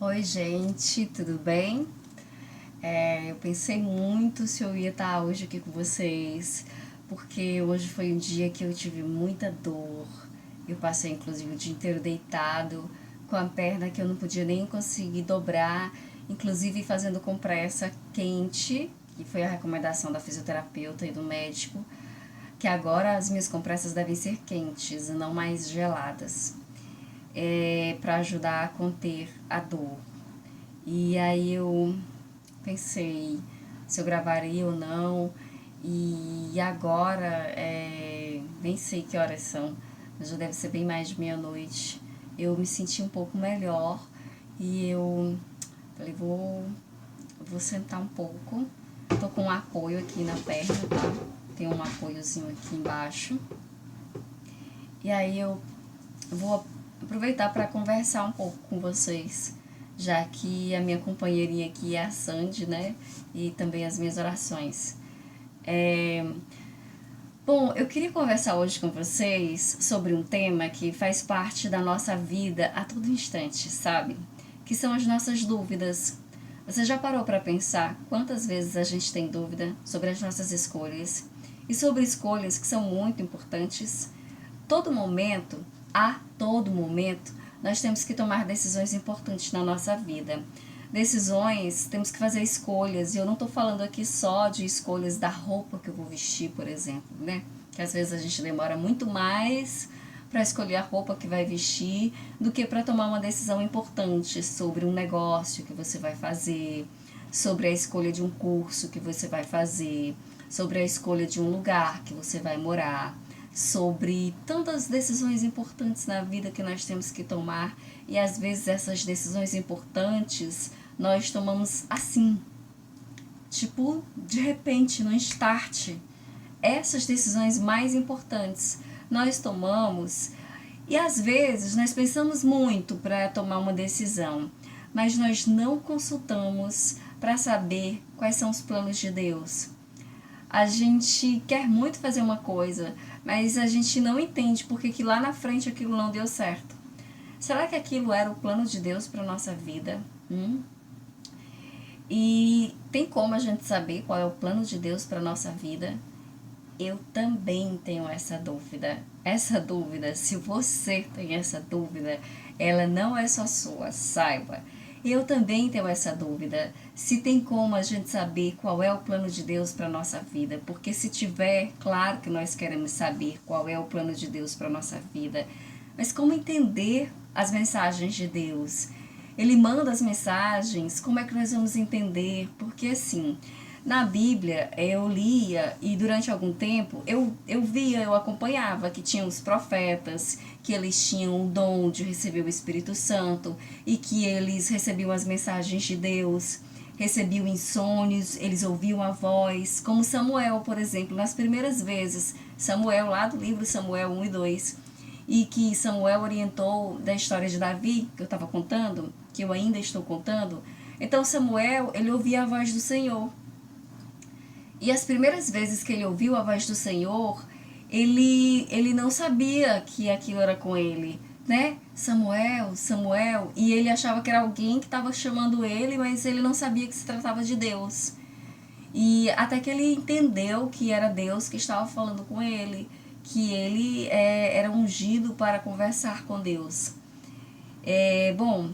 Oi, gente, tudo bem? Eu pensei muito se eu ia estar hoje aqui com vocês, porque hoje foi um dia que eu tive muita dor. Eu passei, inclusive, o dia inteiro deitado, com a perna que eu não podia nem conseguir dobrar, inclusive fazendo compressa quente, que foi a recomendação da fisioterapeuta e do médico, que agora as minhas compressas devem ser quentes e não mais geladas, para ajudar a conter a dor. E aí eu pensei se eu gravaria ou não. E agora, nem sei que horas são, mas já deve ser bem mais de meia-noite. Eu me senti um pouco melhor e eu falei, vou sentar um pouco. Tô com um apoio aqui na perna, tá? Tem um apoiozinho aqui embaixo. E aí eu vou aproveitar para conversar um pouco com vocês, já que a minha companheirinha aqui é a Sandy, né? E também as minhas orações. É... Bom, eu queria conversar hoje com vocês sobre um tema que faz parte da nossa vida a todo instante, sabe? Que são as nossas dúvidas. Você já parou para pensar quantas vezes a gente tem dúvida sobre as nossas escolhas e sobre escolhas que são muito importantes? Todo momento, a todo momento, nós temos que tomar decisões importantes na nossa vida. Decisões, temos que fazer escolhas, e eu não estou falando aqui só de escolhas da roupa que eu vou vestir, por exemplo, né? Que às vezes a gente demora muito mais para escolher a roupa que vai vestir do que para tomar uma decisão importante sobre um negócio que você vai fazer, sobre a escolha de um curso que você vai fazer, sobre a escolha de um lugar que você vai morar, sobre tantas decisões importantes na vida que nós temos que tomar, e às vezes essas decisões importantes nós tomamos assim, tipo, de repente, no start. Essas decisões mais importantes nós tomamos, e às vezes nós pensamos muito para tomar uma decisão, mas nós não consultamos para saber quais são os planos de Deus. A gente quer muito fazer uma coisa, mas a gente não entende porque que lá na frente aquilo não deu certo. Será que aquilo era o plano de Deus para nossa vida? E tem como a gente saber qual é o plano de Deus para nossa vida? Eu também tenho essa dúvida. Essa dúvida, se você tem essa dúvida, ela não é só sua, saiba. Eu também tenho essa dúvida. Se tem como a gente saber qual é o plano de Deus para nossa vida, porque se tiver, claro que nós queremos saber qual é o plano de Deus para nossa vida. Mas como entender as mensagens de Deus? Ele manda as mensagens, como é que nós vamos entender? Porque assim, na Bíblia eu lia e durante algum tempo eu via, eu acompanhava que tinha os profetas, que eles tinham o dom de receber o Espírito Santo e que eles recebiam as mensagens de Deus, recebiam em sonhos, eles ouviam a voz, como Samuel, por exemplo, nas primeiras vezes, Samuel lá do livro Samuel 1 e 2, e que Samuel orientou da história de Davi, que eu estava contando, que eu ainda estou contando. Então Samuel, ele ouvia a voz do Senhor. E as primeiras vezes que ele ouviu a voz do Senhor, ele não sabia que aquilo era com ele, né? Samuel, Samuel, e ele achava que era alguém que estava chamando ele, mas ele não sabia que se tratava de Deus. E até que ele entendeu que era Deus que estava falando com ele, que ele era ungido para conversar com Deus. Bom,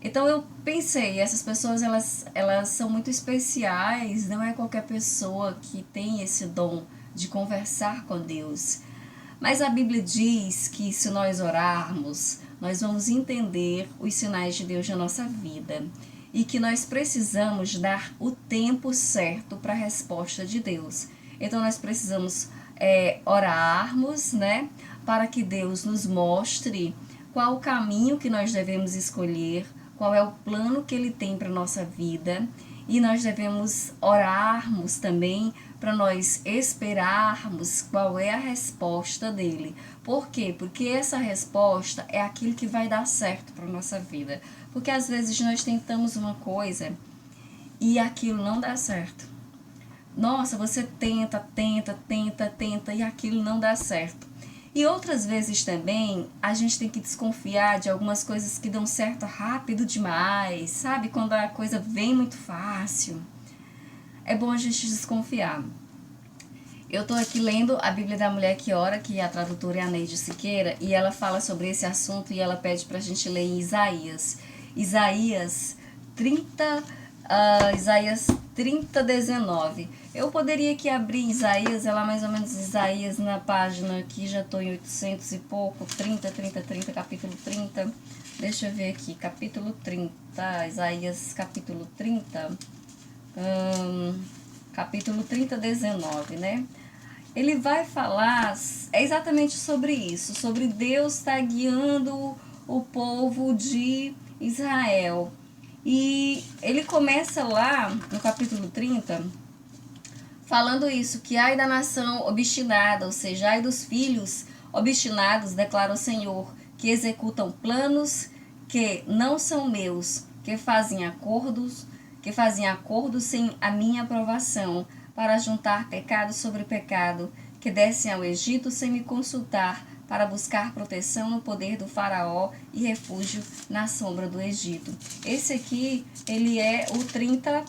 então eu pensei, essas pessoas elas são muito especiais, não é qualquer pessoa que tem esse dom de conversar com Deus. Mas a Bíblia diz que se nós orarmos, nós vamos entender os sinais de Deus na nossa vida e que nós precisamos dar o tempo certo para a resposta de Deus. Então nós precisamos orarmos, né, para que Deus nos mostre qual o caminho que nós devemos escolher, qual é o plano que Ele tem para a nossa vida, e nós devemos orarmos também para nós esperarmos qual é a resposta dele. Por quê? Porque essa resposta é aquilo que vai dar certo para a nossa vida. Porque às vezes nós tentamos uma coisa e aquilo não dá certo. Nossa, você tenta e aquilo não dá certo. E outras vezes também a gente tem que desconfiar de algumas coisas que dão certo rápido demais, sabe? Quando a coisa vem muito fácil. É bom a gente desconfiar. Eu tô aqui lendo a Bíblia da Mulher que Ora, que a tradutora é a Neide Siqueira, e ela fala sobre esse assunto e ela pede pra gente ler em Isaías. Isaías 30, Isaías 30, 19. Eu poderia aqui abrir Isaías, ela mais ou menos Isaías na página aqui, já tô em 800 e pouco, 30, capítulo 30. Deixa eu ver aqui, capítulo 30, Isaías capítulo 30, capítulo 30, 19, né? Ele vai falar exatamente sobre isso, sobre Deus estar guiando o povo de Israel. E ele começa lá no capítulo 30, falando isso, que ai da nação obstinada, ou seja, ai dos filhos obstinados, declara o Senhor, que executam planos que não são meus, que fazem acordos sem a minha aprovação, para juntar pecado sobre pecado, que descem ao Egito sem me consultar, para buscar proteção no poder do faraó e refúgio na sombra do Egito. Esse aqui, ele é o 30,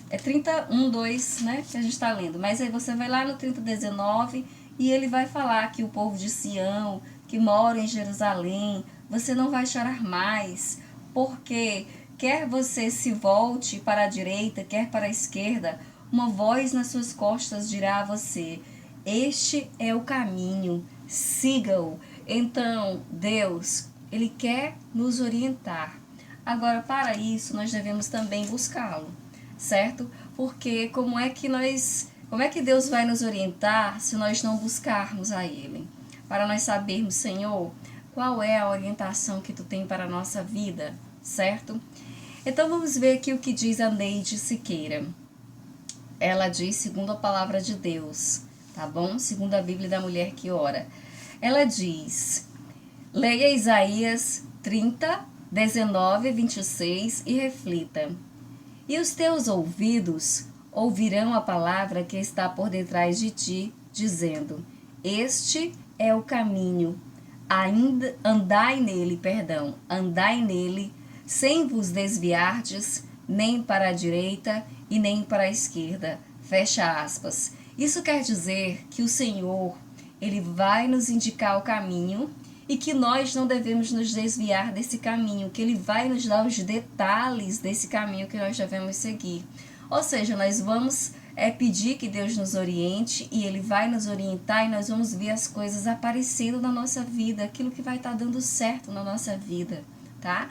é 31, 2, né, que a gente está lendo. Mas aí você vai lá no 30, 19 e ele vai falar que o povo de Sião, que mora em Jerusalém, você não vai chorar mais, porque quer você se volte para a direita, quer para a esquerda, uma voz nas suas costas dirá a você: este é o caminho, siga-o. Então, Deus, Ele quer nos orientar. Agora, para isso, nós devemos também buscá-lo, certo? Porque como é que Deus vai nos orientar se nós não buscarmos a Ele? Para nós sabermos, Senhor, qual é a orientação que Tu tem para a nossa vida, certo? Então vamos ver aqui o que diz a Neide Siqueira. Ela diz segundo a palavra de Deus, tá bom? Segundo a Bíblia da Mulher que Ora. Ela diz: leia Isaías 30, 19, 26 e reflita. E os teus ouvidos ouvirão a palavra que está por detrás de ti, dizendo: este é o caminho, andai nele, sem vos desviardes, nem para a direita e nem para a esquerda. Fecha aspas. Isso quer dizer que o Senhor, Ele vai nos indicar o caminho e que nós não devemos nos desviar desse caminho, que Ele vai nos dar os detalhes desse caminho que nós devemos seguir. Ou seja, nós vamos pedir que Deus nos oriente e Ele vai nos orientar e nós vamos ver as coisas aparecendo na nossa vida, aquilo que vai estar dando certo na nossa vida, tá?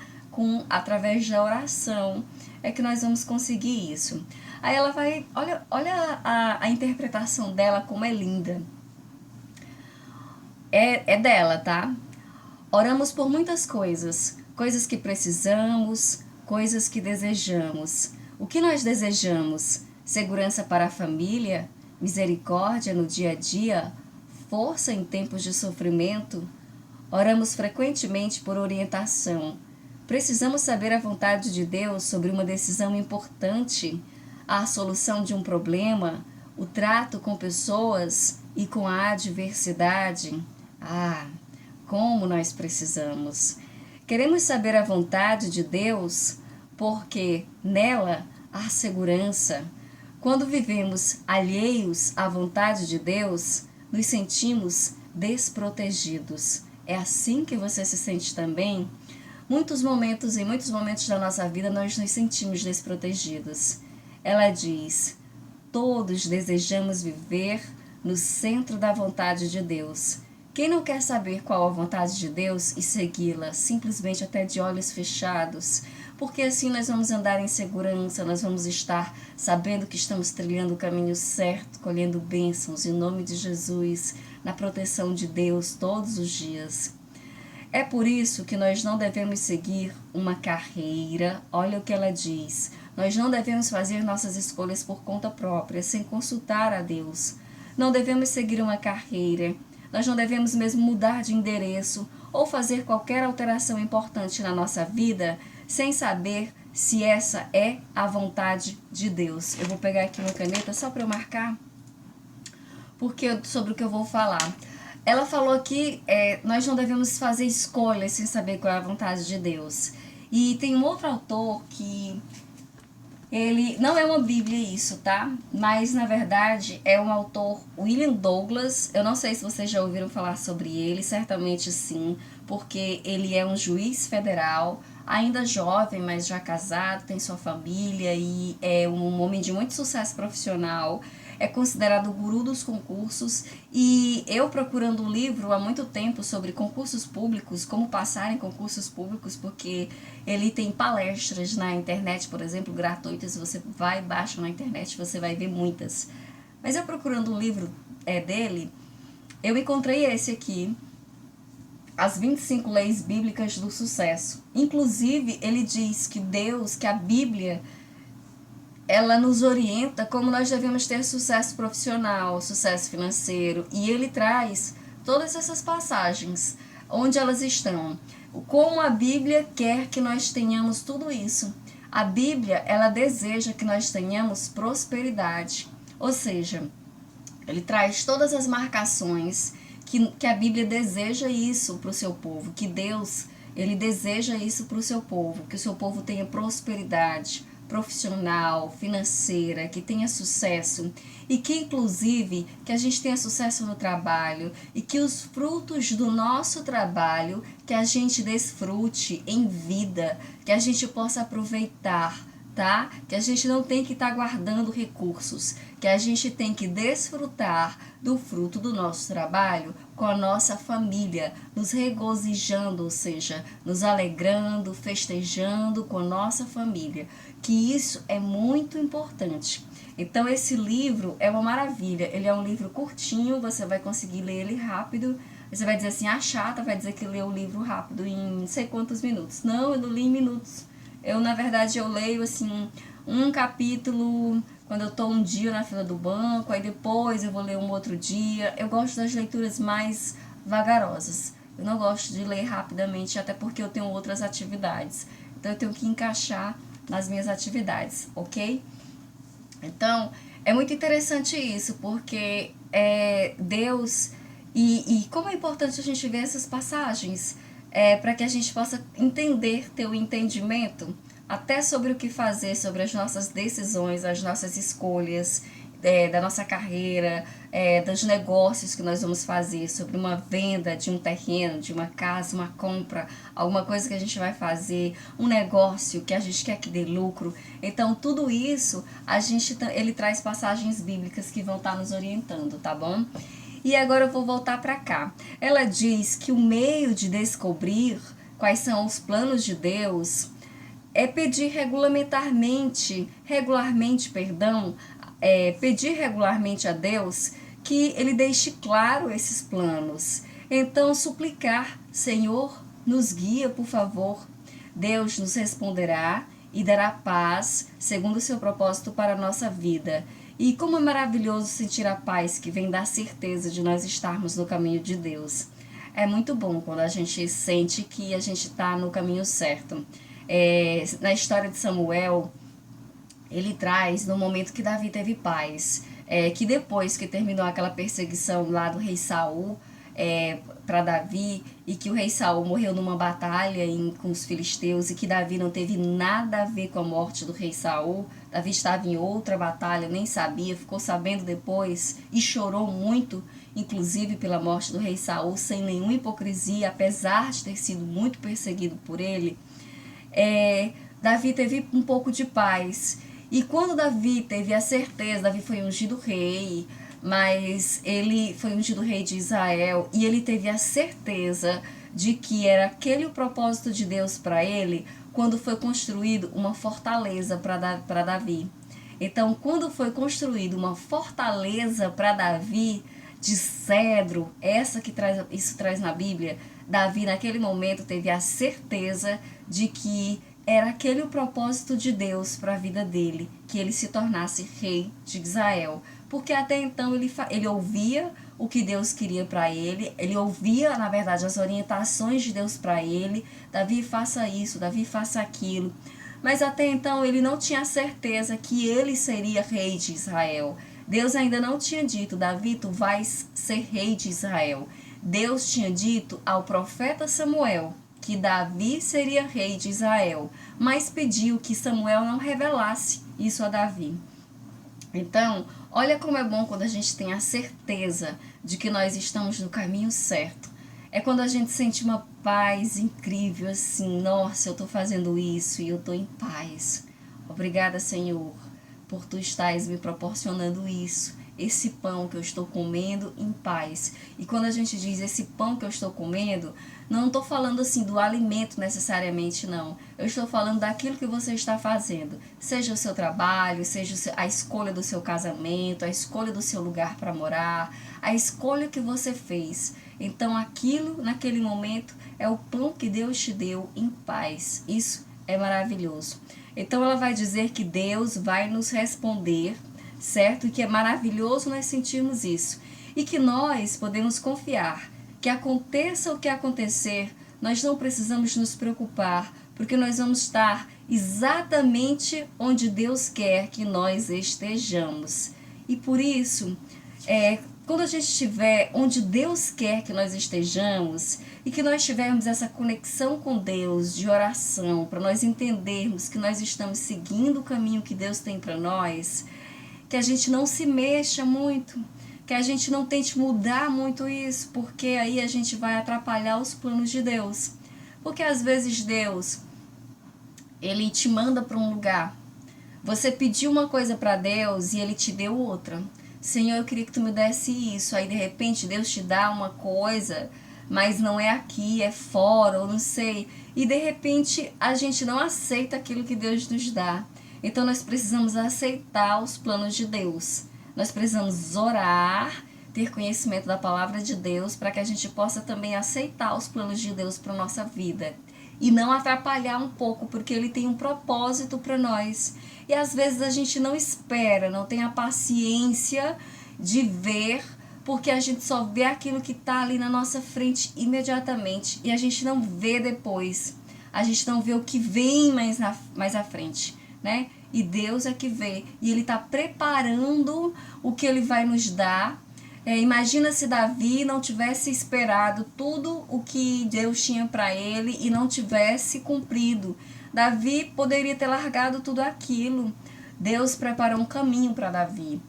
Através da oração é que nós vamos conseguir isso. Aí ela vai, olha a interpretação dela como é linda. É dela, tá? Oramos por muitas coisas, coisas que precisamos, coisas que desejamos. O que nós desejamos? Segurança para a família, misericórdia no dia a dia, força em tempos de sofrimento. Oramos frequentemente por orientação. Precisamos saber a vontade de Deus sobre uma decisão importante, a solução de um problema, o trato com pessoas e com a adversidade. Como nós precisamos! Queremos saber a vontade de Deus porque nela há segurança. Quando vivemos alheios à vontade de Deus, nos sentimos desprotegidos. É assim que você se sente também? Em muitos momentos da nossa vida, nós nos sentimos desprotegidos. Ela diz: todos desejamos viver no centro da vontade de Deus. Quem não quer saber qual a vontade de Deus e segui-la, simplesmente até de olhos fechados? Porque assim nós vamos andar em segurança, nós vamos estar sabendo que estamos trilhando o caminho certo, colhendo bênçãos em nome de Jesus, na proteção de Deus todos os dias. É por isso que nós não devemos seguir uma carreira. Olha o que ela diz. Nós não devemos fazer nossas escolhas por conta própria, sem consultar a Deus. Não devemos seguir uma carreira. Nós não devemos mesmo mudar de endereço ou fazer qualquer alteração importante na nossa vida sem saber se essa é a vontade de Deus. Eu vou pegar aqui uma caneta só para eu marcar sobre o que eu vou falar. ela falou que nós não devemos fazer escolhas sem saber qual é a vontade de Deus. E tem um outro autor que ele não é uma bíblia isso, tá? Mas na verdade é um autor, William Douglas. Eu não sei se vocês já ouviram falar sobre ele, certamente sim, porque ele é um juiz federal, ainda jovem, mas já casado, tem sua família e é um homem de muito sucesso profissional. É considerado o guru dos concursos, e eu procurando um livro há muito tempo sobre concursos públicos, como passar em concursos públicos, porque ele tem palestras na internet, por exemplo, gratuitas. Você vai e baixa na internet, você vai ver muitas. Mas eu procurando um livro dele, eu encontrei esse aqui, As 25 Leis Bíblicas do Sucesso. Inclusive, ele diz que Deus, que a Bíblia, ela nos orienta como nós devemos ter sucesso profissional, sucesso financeiro, e ele traz todas essas passagens, onde elas estão, como a Bíblia quer que nós tenhamos tudo isso. A Bíblia, ela deseja que nós tenhamos prosperidade, ou seja, ele traz todas as marcações que a Bíblia deseja isso para o seu povo, que Deus, ele deseja isso para o seu povo, que o seu povo tenha prosperidade profissional, financeira, que tenha sucesso, e que inclusive que a gente tenha sucesso no trabalho, e que os frutos do nosso trabalho, que a gente desfrute em vida, que a gente possa aproveitar, tá? Que a gente não tem que estar guardando recursos, que a gente tem que desfrutar do fruto do nosso trabalho com a nossa família, nos regozijando, ou seja, nos alegrando, festejando com a nossa família, que isso é muito importante. Então esse livro é uma maravilha, ele é um livro curtinho, você vai conseguir ler ele rápido. Você vai dizer assim, a chata vai dizer que leu o livro rápido em não sei quantos minutos. Não, eu não li em minutos. Na verdade, eu leio assim um capítulo quando eu estou um dia na fila do banco, aí depois eu vou ler um outro dia. Eu gosto das leituras mais vagarosas. Eu não gosto de ler rapidamente, até porque eu tenho outras atividades. Então eu tenho que encaixar nas minhas atividades, ok? Então, é muito interessante isso, porque Deus, e como é importante a gente ver essas passagens, para que a gente possa entender, ter o entendimento até sobre o que fazer, sobre as nossas decisões, as nossas escolhas, da nossa carreira, dos negócios que nós vamos fazer, sobre uma venda de um terreno, de uma casa, uma compra, alguma coisa que a gente vai fazer, um negócio que a gente quer que dê lucro. Então, tudo isso, ele traz passagens bíblicas que vão estar nos orientando, tá bom? E agora eu vou voltar para cá. Ela diz que o meio de descobrir quais são os planos de Deus é pedir pedir regularmente a Deus que ele deixe claro esses planos. Então, suplicar, Senhor, nos guia, por favor. Deus nos responderá e dará paz, segundo o seu propósito para a nossa vida. E como é maravilhoso sentir a paz que vem da certeza de nós estarmos no caminho de Deus. É muito bom quando a gente sente que a gente está no caminho certo. Na história de Samuel, ele traz no momento que Davi teve paz, que depois que terminou aquela perseguição lá do rei Saul para Davi, e que o rei Saul morreu numa batalha com os filisteus, e que Davi não teve nada a ver com a morte do rei Saul. Davi estava em outra batalha, nem sabia, ficou sabendo depois e chorou muito, inclusive pela morte do rei Saul, sem nenhuma hipocrisia, apesar de ter sido muito perseguido por ele. Davi teve um pouco de paz. E quando Davi teve a certeza, Davi foi ungido rei, mas ele foi ungido rei de Israel, e ele teve a certeza de que era aquele o propósito de Deus para ele, quando foi construído uma fortaleza para Davi. Então, quando foi construída uma fortaleza para Davi, de cedro, isso traz na Bíblia, Davi naquele momento teve a certeza de que era aquele o propósito de Deus para a vida dele, que ele se tornasse rei de Israel. Porque até então ele ouvia o que Deus queria para ele ouvia, na verdade, as orientações de Deus para ele. Davi, faça isso, Davi, faça aquilo. Mas até então ele não tinha certeza que ele seria rei de Israel. Deus ainda não tinha dito, Davi, tu vais ser rei de Israel. Deus tinha dito ao profeta Samuel que Davi seria rei de Israel, mas pediu que Samuel não revelasse isso a Davi. Então, olha como é bom quando a gente tem a certeza de que nós estamos no caminho certo. É quando a gente sente uma paz incrível, assim, nossa, eu estou fazendo isso e eu estou em paz. Obrigada, Senhor, por tu estás me proporcionando isso, esse pão que eu estou comendo em paz. E quando a gente diz esse pão que eu estou comendo, não estou falando assim do alimento necessariamente, não. Eu estou falando daquilo que você está fazendo. Seja o seu trabalho, seja a escolha do seu casamento, a escolha do seu lugar para morar, a escolha que você fez. Então aquilo, naquele momento, é o pão que Deus te deu em paz. Isso é maravilhoso. Então ela vai dizer que Deus vai nos responder, certo? E que é maravilhoso nós sentirmos isso. E que nós podemos confiar que aconteça o que acontecer, nós não precisamos nos preocupar, porque nós vamos estar exatamente onde Deus quer que nós estejamos. E por isso, quando a gente estiver onde Deus quer que nós estejamos e que nós tivermos essa conexão com Deus de oração, para nós entendermos que nós estamos seguindo o caminho que Deus tem para nós, que a gente não se mexa muito, que a gente não tente mudar muito isso, porque aí a gente vai atrapalhar os planos de Deus. Porque às vezes Deus, ele te manda para um lugar. Você pediu uma coisa para Deus e ele te deu outra. Senhor, eu queria que tu me desse isso. Aí de repente Deus te dá uma coisa, mas não é aqui, é fora, ou não sei. E de repente a gente não aceita aquilo que Deus nos dá. Então nós precisamos aceitar os planos de Deus. Nós precisamos orar, ter conhecimento da palavra de Deus, para que a gente possa também aceitar os planos de Deus para a nossa vida. E não atrapalhar um pouco, porque Ele tem um propósito para nós. E às vezes a gente não espera, não tem a paciência de ver, porque a gente só vê aquilo que está ali na nossa frente imediatamente. E a gente não vê depois. A gente não vê o que vem mais à frente, né? E Deus é que vê, e Ele está preparando o que Ele vai nos dar. Imagina se Davi não tivesse esperado tudo o que Deus tinha para ele e não tivesse cumprido. Davi poderia ter largado tudo aquilo. Deus preparou um caminho para Davi.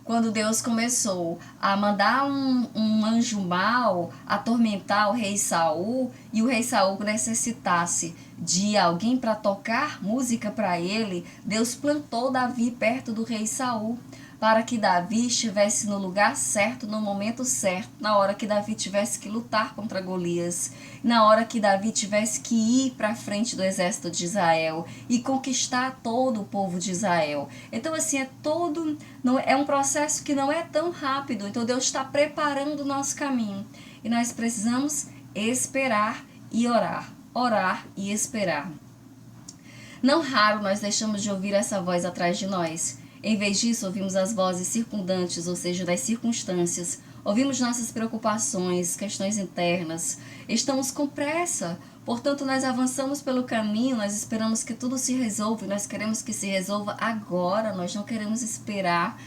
Quando Deus começou a mandar um anjo mau atormentar o rei Saul, e o rei Saul necessitasse de alguém para tocar música para ele, Deus plantou Davi perto do rei Saul, para que Davi estivesse no lugar certo, no momento certo, na hora que Davi tivesse que lutar contra Golias, na hora que Davi tivesse que ir para frente do exército de Israel e conquistar todo o povo de Israel. Então assim, é um processo que não é tão rápido. Então Deus está preparando o nosso caminho e nós precisamos esperar e orar e esperar. Não raro nós deixamos de ouvir essa voz atrás de nós. Em vez disso, ouvimos as vozes circundantes, ou seja, das circunstâncias. Ouvimos nossas preocupações, questões internas. Estamos com pressa, portanto, nós avançamos pelo caminho, nós esperamos que tudo se resolva e nós queremos que se resolva agora, nós não queremos esperar.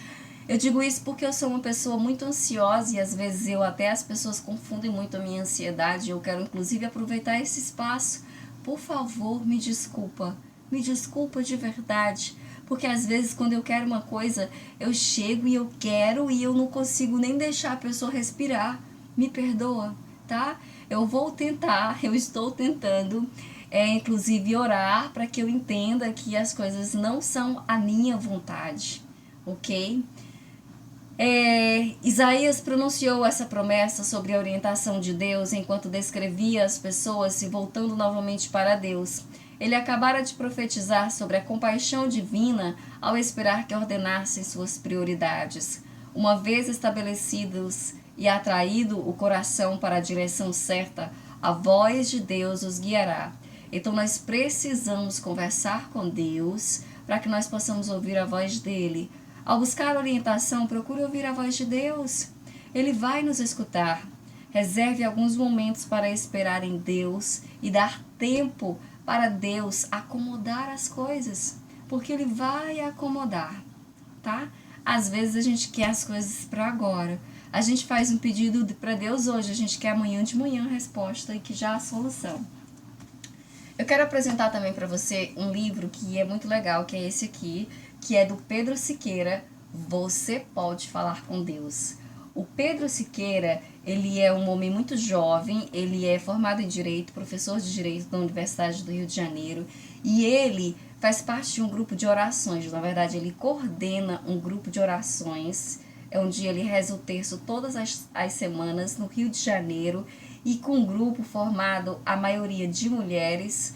Eu digo isso porque eu sou uma pessoa muito ansiosa e às vezes as pessoas confundem muito a minha ansiedade. Eu quero inclusive aproveitar esse espaço. Por favor, me desculpa de verdade. Porque às vezes quando eu quero uma coisa, eu chego e eu quero e eu não consigo nem deixar a pessoa respirar. Me perdoa, tá? Eu estou tentando, inclusive orar para que eu entenda que as coisas não são a minha vontade, ok? Isaías pronunciou essa promessa sobre a orientação de Deus enquanto descrevia as pessoas se voltando novamente para Deus. Ele acabara de profetizar sobre a compaixão divina ao esperar que ordenassem suas prioridades. Uma vez estabelecidos e atraído o coração para a direção certa, a voz de Deus os guiará. Então nós precisamos conversar com Deus para que nós possamos ouvir a voz dele. Ao buscar orientação, procure ouvir a voz de Deus. Ele vai nos escutar. Reserve alguns momentos para esperar em Deus e dar tempo para Deus acomodar as coisas, porque Ele vai acomodar, tá? Às vezes a gente quer as coisas para agora, a gente faz um pedido para Deus hoje, a gente quer amanhã de manhã a resposta e que já há a solução. Eu quero apresentar também para você um livro que é muito legal, que é esse aqui, que é do Pedro Siqueira, Você Pode Falar com Deus. O Pedro Siqueira, ele é um homem muito jovem, ele é formado em Direito, professor de Direito da Universidade do Rio de Janeiro, e ele faz parte de um grupo de orações, na verdade ele coordena um grupo de orações, onde ele reza o terço todas as semanas no Rio de Janeiro, e com um grupo formado, a maioria de mulheres,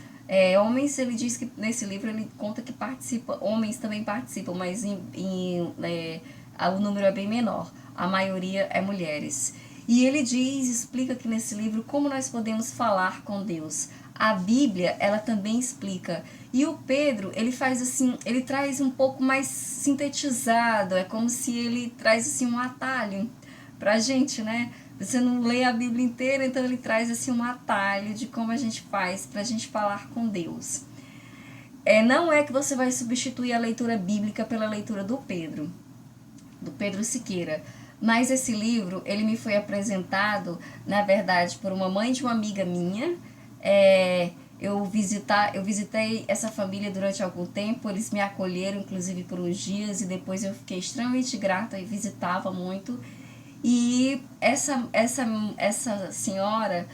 homens, ele diz que nesse livro ele conta que participa, homens também participam, mas o número é bem menor, a maioria é mulheres. E ele explica aqui nesse livro como nós podemos falar com Deus. A Bíblia, ela também explica. E o Pedro, ele faz assim, ele traz um pouco mais sintetizado, é como se ele traz assim um atalho pra gente, né? Você não lê a Bíblia inteira, então ele traz assim um atalho de como a gente faz pra gente falar com Deus. Não é que você vai substituir a leitura bíblica pela leitura do Pedro Siqueira. Mas esse livro, ele me foi apresentado, na verdade, por uma mãe de uma amiga minha. Eu visitei essa família durante algum tempo, eles me acolheram, inclusive, por uns dias, e depois eu fiquei extremamente grata e visitava muito. E essa senhora,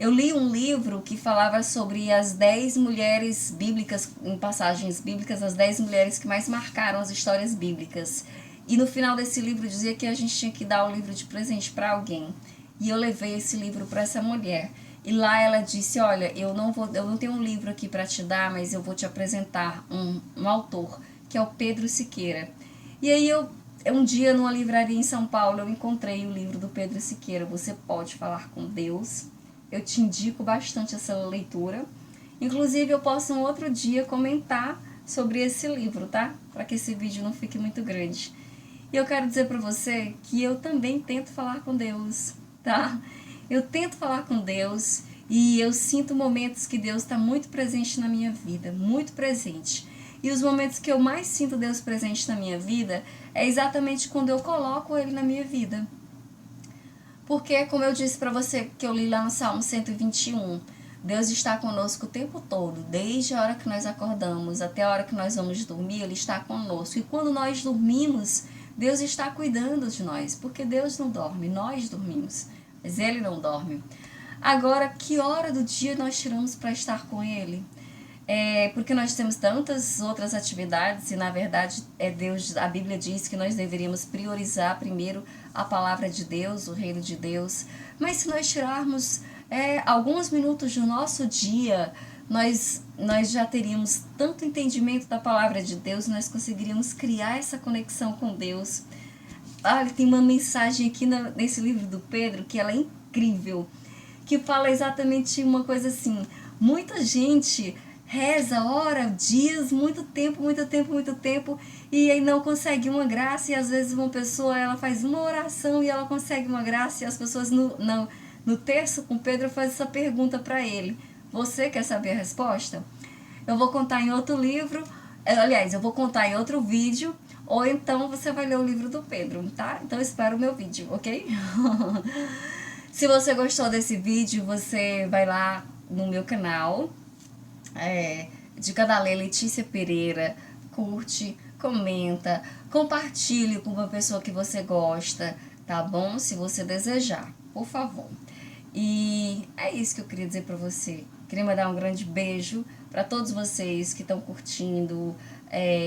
eu li um livro que falava sobre as 10 mulheres bíblicas, em passagens bíblicas, as 10 mulheres que mais marcaram as histórias bíblicas. E no final desse livro dizia que a gente tinha que dar o livro de presente para alguém. E eu levei esse livro para essa mulher. E lá ela disse, olha, eu não tenho um livro aqui para te dar, mas eu vou te apresentar um autor, que é o Pedro Siqueira. E aí um dia numa livraria em São Paulo eu encontrei o livro do Pedro Siqueira, Você Pode Falar com Deus. Eu te indico bastante essa leitura. Inclusive eu posso um outro dia comentar sobre esse livro, tá? Para que esse vídeo não fique muito grande. E eu quero dizer para você que eu também tento falar com Deus, tá? Eu tento falar com Deus e eu sinto momentos que Deus está muito presente na minha vida, muito presente. E os momentos que eu mais sinto Deus presente na minha vida é exatamente quando eu coloco Ele na minha vida. Porque, como eu disse para você, que eu li lá no Salmo 121, Deus está conosco o tempo todo, desde a hora que nós acordamos até a hora que nós vamos dormir, Ele está conosco. E quando nós dormimos, Deus está cuidando de nós, porque Deus não dorme, nós dormimos, mas Ele não dorme. Agora, que hora do dia nós tiramos para estar com Ele? Porque nós temos tantas outras atividades e, na verdade, a Bíblia diz que nós deveríamos priorizar primeiro a palavra de Deus, o reino de Deus. Mas se nós tirarmos alguns minutos do nosso dia, nós já teríamos tanto entendimento da palavra de Deus, nós conseguiríamos criar essa conexão com Deus. Tem uma mensagem aqui nesse livro do Pedro que ela é incrível, que fala exatamente uma coisa assim, muita gente reza, ora, dias, muito tempo, e aí não consegue uma graça, e às vezes uma pessoa, ela faz uma oração e ela consegue uma graça, e as pessoas no terço com Pedro fazem essa pergunta para ele, você quer saber a resposta? Eu vou contar em outro livro, aliás, eu vou contar em outro vídeo, ou então você vai ler o livro do Pedro, tá? Então espera o meu vídeo, ok? Se você gostou desse vídeo, você vai lá no meu canal, de Cadalê Letícia Pereira, curte, comenta, compartilhe com uma pessoa que você gosta, tá bom? Se você desejar, por favor. E é isso que eu queria dizer pra você. Queria mandar um grande beijo para todos vocês que estão curtindo.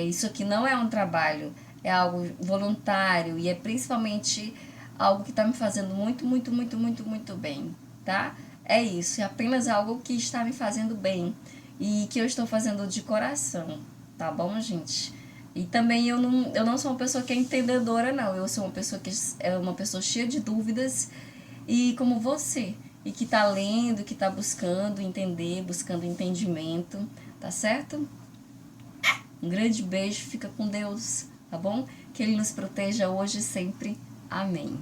Isso aqui não é um trabalho, é algo voluntário e é principalmente algo que está me fazendo muito bem, tá? É isso, é apenas algo que está me fazendo bem e que eu estou fazendo de coração, tá bom, gente? E também eu não sou uma pessoa que é entendedora, não. Eu sou uma pessoa que é uma pessoa cheia de dúvidas e como você, e que tá lendo, que tá buscando entender, buscando entendimento, tá certo? Um grande beijo, fica com Deus, tá bom? Que Ele nos proteja hoje e sempre. Amém.